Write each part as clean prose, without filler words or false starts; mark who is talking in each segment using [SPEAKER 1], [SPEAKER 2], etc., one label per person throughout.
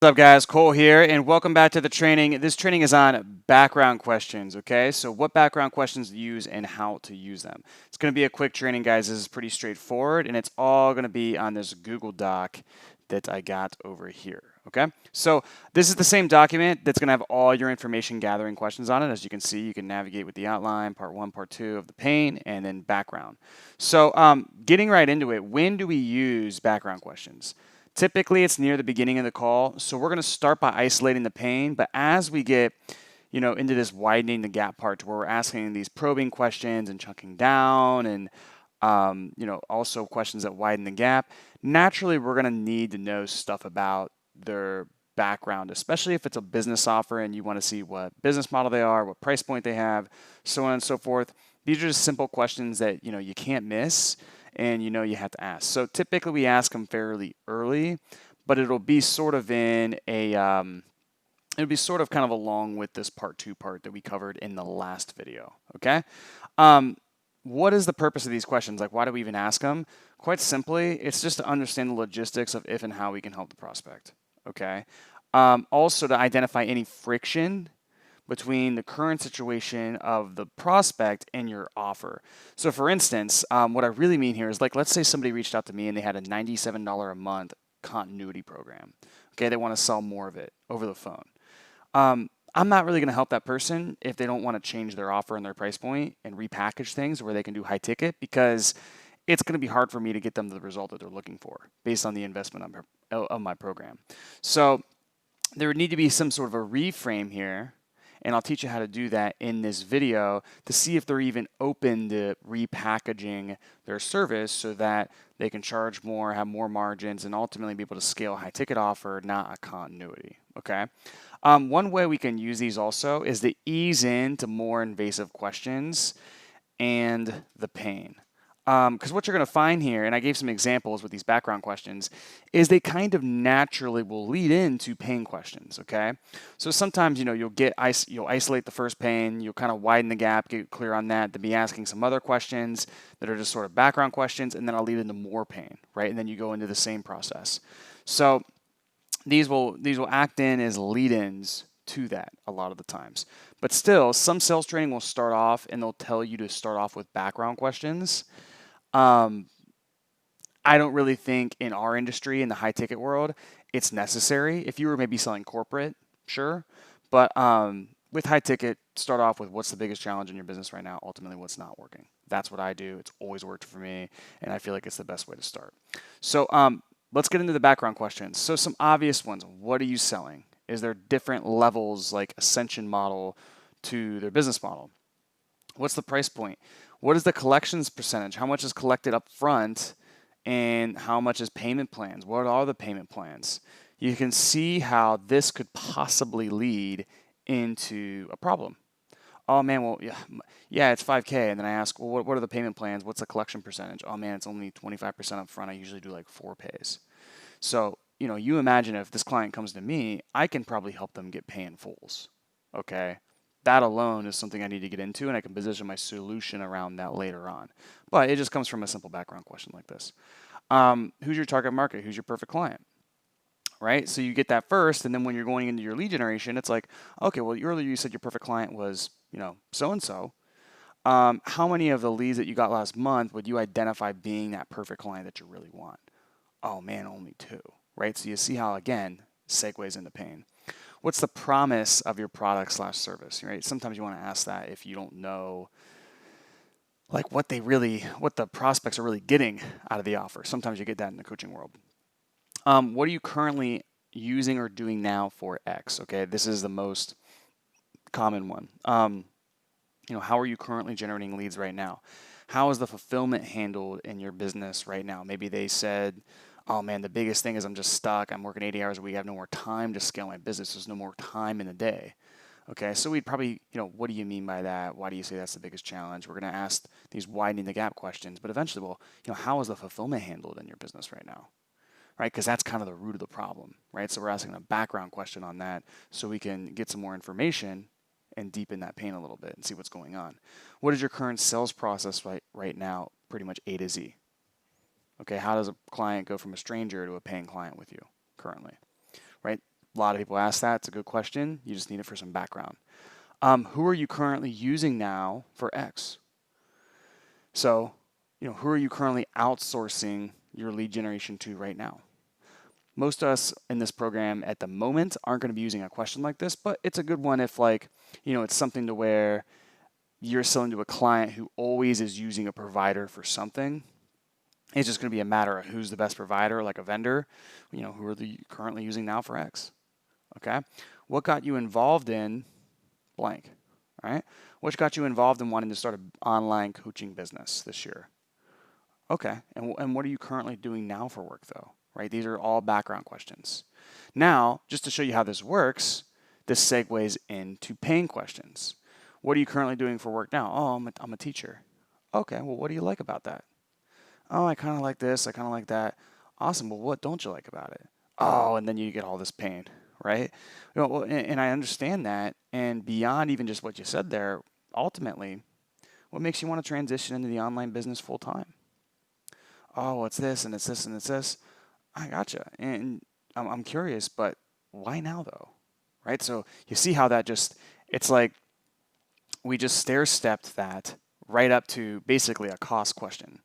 [SPEAKER 1] What's up, guys? Cole here, and welcome back to the training. This training is on background questions, okay? So what background questions to use and how to use them. It's going to be a quick training, guys. This is pretty straightforward, and it's all going to be on this Google Doc that I got over here, okay? So this is the same document that's going to have all your information gathering questions on it. As you can see, you can navigate with the outline, part one, part two of the pane, and then background. So getting right into it, when do we use background questions? Typically, it's near the beginning of the call, so we're going to start by isolating the pane, but as we get into this widening the gap part to where we're asking these probing questions and chunking down and also questions that widen the gap, naturally we're going to need to know stuff about their background, especially if it's a business offer and you want to see what business model they are, what price point they have, so on and so forth. These are just simple questions that you can't miss and you have to ask. So typically we ask them fairly early, but it'll be sort of in a it'll be sort of kind of along with this part two part that we covered in the last video. Okay. What is the purpose of these questions? Like, why do we even ask them? Quite simply, it's just to understand the logistics of if and how we can help the prospect. Okay. Also to identify any friction between the current situation of the prospect and your offer. So for instance, what I really mean here is, like, let's say somebody reached out to me and they had a $97 a month continuity program. Okay, they want to sell more of it over the phone. I'm not really going to help that person if they don't want to change their offer and their price point and repackage things where they can do high ticket, because it's going to be hard for me to get them the result that they're looking for based on the investment of my program. So there would need to be some sort of a reframe here, and I'll teach you how to do that in this video to see if they're even open to repackaging their service so that they can charge more, have more margins, and ultimately be able to scale a high ticket offer, not a continuity. Okay. One way we can use these also is to ease into more invasive questions and the pain. Because what you're going to find here, and I gave some examples with these background questions, is they kind of naturally will lead into pain questions. Okay, so sometimes you'll isolate the first pain, you'll kind of widen the gap, get clear on that, then be asking some other questions that are just sort of background questions, and then I'll lead into more pain, right? And then you go into the same process. So these will act in as lead-ins to that a lot of the times. But still, some sales training will start off and they'll tell you to start off with background questions. I don't really think in our industry, in the high ticket world, it's necessary. If you were maybe selling corporate, sure. But with high ticket, start off with what's the biggest challenge in your business right now, ultimately what's not working. That's what I do. It's always worked for me, and I feel like it's the best way to start. So let's get into the background questions. So some obvious ones. What are you selling? Is there different levels, like ascension model to their business model? What's the price point? What is the collections percentage? How much is collected up front and how much is payment plans? What are the payment plans? You can see how this could possibly lead into a problem. Oh man, well, yeah, it's 5K. And then I ask, well, what are the payment plans? What's the collection percentage? Oh man, it's only 25% up front. I usually do like 4 pays. So, you imagine if this client comes to me, I can probably help them get pay in fulls. Okay. That alone is something I need to get into, and I can position my solution around that later on. But it just comes from a simple background question like this. Who's your target market? Who's your perfect client? Right? So you get that first, and then when you're going into your lead generation, it's like, okay, well, earlier you said your perfect client was, so and so. How many of the leads that you got last month would you identify being that perfect client that you really want? Oh man, only 2, right? So you see how, again, segues into pain. What's the promise of your product / service, right? Sometimes you want to ask that if you don't know like what the prospects are really getting out of the offer. Sometimes you get that in the coaching world. What are you currently using or doing now for X? Okay, this is the most common one. How are you currently generating leads right now? How is the fulfillment handled in your business right now? Maybe they said, oh man, the biggest thing is I'm just stuck. I'm working 80 hours a week. I have no more time to scale my business. There's no more time in the day. Okay, so we'd probably, what do you mean by that? Why do you say that's the biggest challenge? We're going to ask these widening the gap questions, but eventually, well, how is the fulfillment handled in your business right now? Right, because that's kind of the root of the problem, right? So we're asking a background question on that so we can get some more information and deepen that pain a little bit and see what's going on. What is your current sales process right now, pretty much A to Z? Okay, how does a client go from a stranger to a paying client with you currently, right? A lot of people ask that. It's a good question. You just need it for some background. Who are you currently using now for X? So, who are you currently outsourcing your lead generation to right now? Most of us in this program at the moment aren't going to be using a question like this, but it's a good one if it's something to where you're selling to a client who always is using a provider for something. It's just going to be a matter of who's the best provider, like a vendor, who are you currently using now for X, okay? What got you involved in blank, right? What got you involved in wanting to start an online coaching business this year? Okay, and what are you currently doing now for work though, right? These are all background questions. Now, just to show you how this works, this segues into paying questions. What are you currently doing for work now? Oh, I'm a teacher. Okay, well, what do you like about that? Oh, I kind of like this, I kind of like that. Awesome, well, what don't you like about it? Oh, and then you get all this pain, right? And I understand that, and beyond even just what you said there, ultimately, what makes you want to transition into the online business full time? Oh, it's this, and it's this, and it's this. I gotcha, and I'm curious, but why now though, right? So you see how that it's like we just stair-stepped that right up to basically a cost question.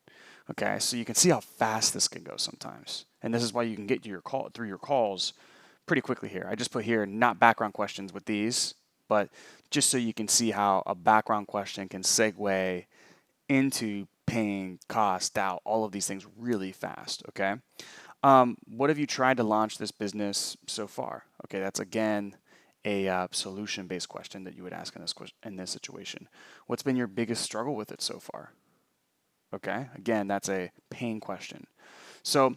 [SPEAKER 1] Okay, so you can see how fast this can go sometimes. And this is why you can get to through your calls pretty quickly here. I just put here not background questions with these, but just so you can see how a background question can segue into paying, cost, doubt, all of these things really fast, okay? What have you tried to launch this business so far? Okay, that's again a solution-based question that you would ask in this situation. What's been your biggest struggle with it so far? Okay, again, that's a pain question. So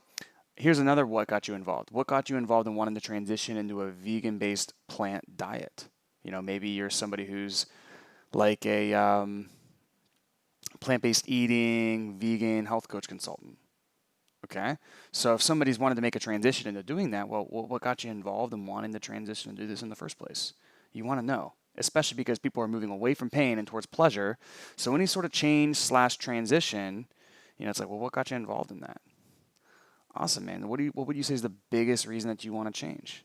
[SPEAKER 1] here's another what got you involved. What got you involved in wanting to transition into a vegan-based plant diet? Maybe you're somebody who's like a plant-based eating, vegan health coach consultant. Okay, so if somebody's wanted to make a transition into doing that, well, what got you involved in wanting to transition and do this in the first place? You want to know, especially because people are moving away from pain and towards pleasure. So any sort of change/transition, it's like, well, what got you involved in that? Awesome, man. What would you say is the biggest reason that you want to change?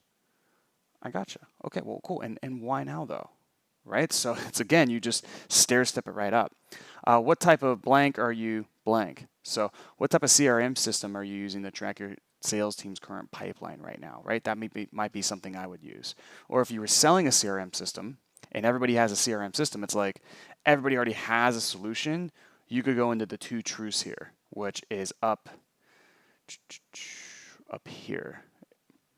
[SPEAKER 1] I gotcha. Okay, well, cool. And why now though? Right? So it's again, you just stair-step it right up. What type of blank are you blank? So what type of CRM system are you using to track your sales team's current pipeline right now, right? That might be something I would use. Or if you were selling a CRM system and everybody has a CRM system, it's like everybody already has a solution. You could go into the two truths here, which is up here.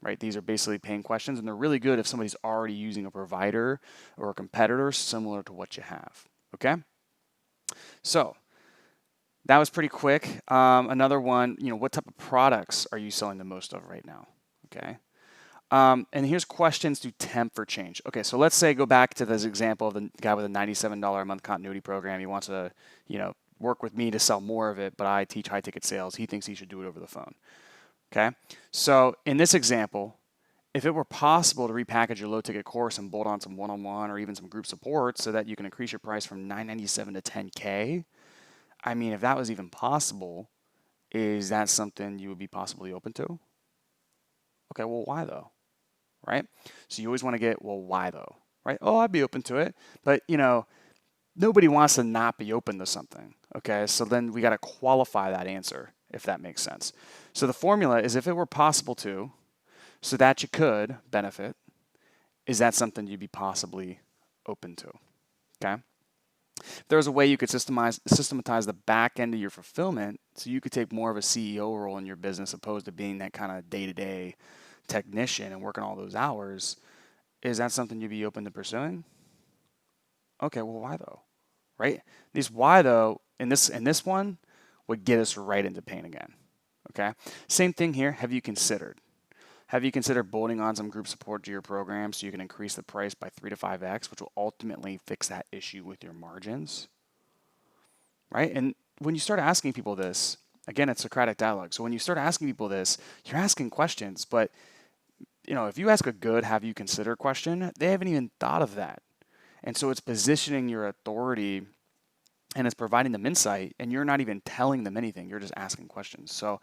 [SPEAKER 1] Right? These are basically paying questions, and they're really good if somebody's already using a provider or a competitor similar to what you have. Okay? So that was pretty quick. Another one, what type of products are you selling the most of right now? Okay? And here's questions to tempt for change. Okay, so let's say go back to this example of the guy with a $97 a month continuity program. He wants to, work with me to sell more of it, but I teach high ticket sales. He thinks he should do it over the phone. Okay, so in this example, if it were possible to repackage your low ticket course and bolt on some one-on-one or even some group support so that you can increase your price from $997 to $10K, I mean, if that was even possible, is that something you would be possibly open to? Okay, well, why though? Right? So you always want to get, well, why though? Right? Oh, I'd be open to it. But, nobody wants to not be open to something. Okay, so then we got to qualify that answer, if that makes sense. So the formula is if it were possible to, so that you could benefit, is that something you'd be possibly open to? Okay. If there's a way you could systematize the back end of your fulfillment so you could take more of a CEO role in your business opposed to being that kind of day-to-day technician and working all those hours, is that something you'd be open to pursuing? Okay, well, why though? Right? These why though in this one would get us right into pain again. Okay? Same thing here. Have you considered bolting on some group support to your program so you can increase the price by 3 to 5x, which will ultimately fix that issue with your margins? Right? And when you start asking people this, again, it's Socratic dialogue. So when you start asking people this, you're asking questions, but if you ask a good have you considered question, they haven't even thought of that. And so it's positioning your authority and it's providing them insight, and you're not even telling them anything. You're just asking questions. So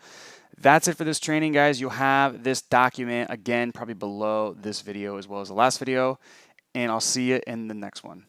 [SPEAKER 1] that's it for this training, guys. You'll have this document, again, probably below this video as well as the last video, and I'll see you in the next one.